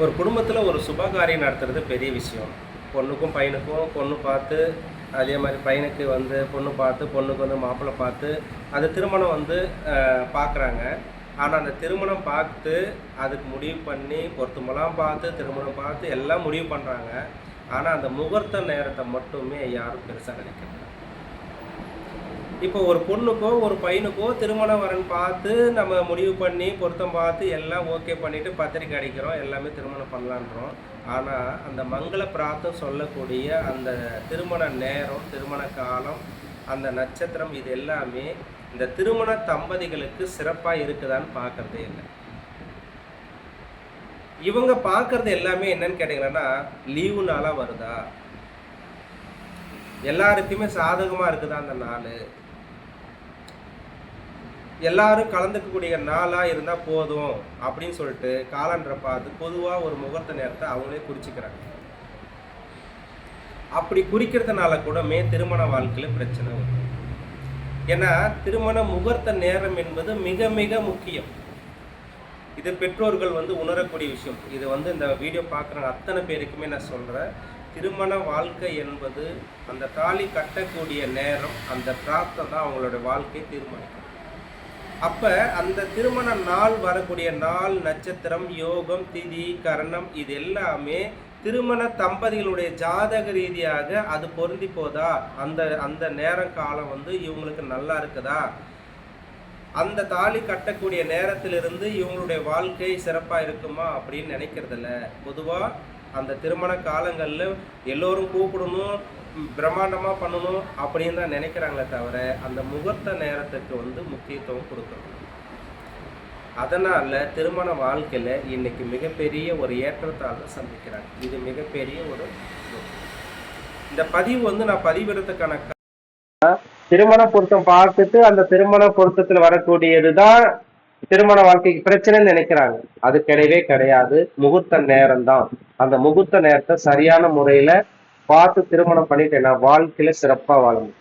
ஒரு குடும்பத்தில் ஒரு சுபகாரியம் நடத்துறது பெரிய விஷயம். பொண்ணுக்கும் பையனுக்கும் பொண்ணு பார்த்து, அதே மாதிரி பையனுக்கு வந்து பொண்ணு பார்த்து, பொண்ணுக்கு வந்து மாப்பிள்ளை பார்த்து, அந்த திருமணம் வந்து பார்க்குறாங்க. ஆனால் அந்த திருமணம் பார்த்து, அதுக்கு முடிவு பண்ணி, பொருத்தமெல்லாம் பார்த்து, திருமணம் பார்த்து எல்லாம் முடிவு பண்ணுறாங்க. ஆனால் அந்த முகூர்த்த நேரத்தை மட்டுமே யாரும் பெருசாக நினைக்கிறது. இப்போ ஒரு பொண்ணுக்கோ ஒரு பையனுக்கோ திருமண வரன் பார்த்து நம்ம முடிவு பண்ணி பொருத்தம் பார்த்து எல்லாம் ஓகே பண்ணிவிட்டு பத்திரிக்கை அடிக்கிறோம், எல்லாமே திருமணம் பண்ணலான்றோம். ஆனால் அந்த மங்கள பிராத்தம் சொல்லக்கூடிய அந்த திருமண நேரம், திருமண காலம், அந்த நட்சத்திரம், இது எல்லாமே இந்த திருமண தம்பதிகளுக்கு சிறப்பாக இருக்குதான்னு பார்க்கறதே இல்லை. இவங்க பார்க்கறது எல்லாமே என்னன்னு கேட்டீங்கன்னா, லீவு நாளாக வருதா, எல்லாருக்குமே சாதகமாக இருக்குதா அந்த நாள், எல்லாரும் கலந்துக்கக்கூடிய நாளாக இருந்தால் போதும் அப்படின்னு சொல்லிட்டு காலண்டரை பார்த்து பொதுவாக ஒரு முகூர்த்த நேரத்தை அவங்களே குறிச்சிக்கிறாங்க. அப்படி குறிக்கிறதுனால கூடமே திருமண வாழ்க்கையில் பிரச்சனை வரும். ஏன்னா திருமண முகூர்த்த நேரம் என்பது மிக மிக முக்கியம். இது பெற்றோர்கள் வந்து உணரக்கூடிய விஷயம். இது வந்து இந்த வீடியோ பார்க்குற அத்தனை பேருக்குமே நான் சொல்கிறேன். திருமண வாழ்க்கை என்பது அந்த தாலி கட்டக்கூடிய நேரம், அந்த பிரார்த்தனை தான் அவங்களோட வாழ்க்கையை தீர்மானிக்கும். அப்போ அந்த திருமண நாள், வரக்கூடிய நாள், நட்சத்திரம், யோகம், திதி, கரணம், இது எல்லாமே திருமண தம்பதிகளுடைய ஜாதக ரீதியாக அது பொருந்தி போதா, அந்த அந்த நேரம் காலம் வந்து இவங்களுக்கு நல்லா இருக்குதா, அந்த தாலி கட்டக்கூடிய நேரத்திலிருந்து இவங்களுடைய வாழ்க்கை சிறப்பாக இருக்குமா அப்படின்னு நினைக்கிறதில்ல. பொதுவாக அந்த திருமண காலங்களில் எல்லோரும் கூப்பிடணும், பிரம்மாண்டமாக பண்ணணும் அப்படின்னு தான் நினைக்கிறாங்களே தவிர அந்த முகூர்த்த நேரத்துக்கு வந்து முக்கியத்துவம் கொடுக்கணும். அதனால் திருமண வாழ்க்கையில் இன்னைக்கு மிகப்பெரிய ஒரு ஏற்றத்தாழ்வை சந்திக்கிறாங்க. இது மிகப்பெரிய ஒரு இந்த பதிவு வந்து நான் பதிவிடுறதுக்கான திருமண பொருத்தம் பார்த்துட்டு அந்த திருமண பொருத்தத்தில் வரக்கூடியது தான் திருமண வாழ்க்கைக்கு பிரச்சனைன்னு நினைக்கிறாங்க. அது கிடையவே கிடையாது. முகூர்த்த நேரம் தான். அந்த முகூர்த்த நேரத்தை சரியான முறையில பார்த்து திருமணம் பண்ணிட்டேன்னா வாழ்க்கையில சிறப்பா வாழணும்.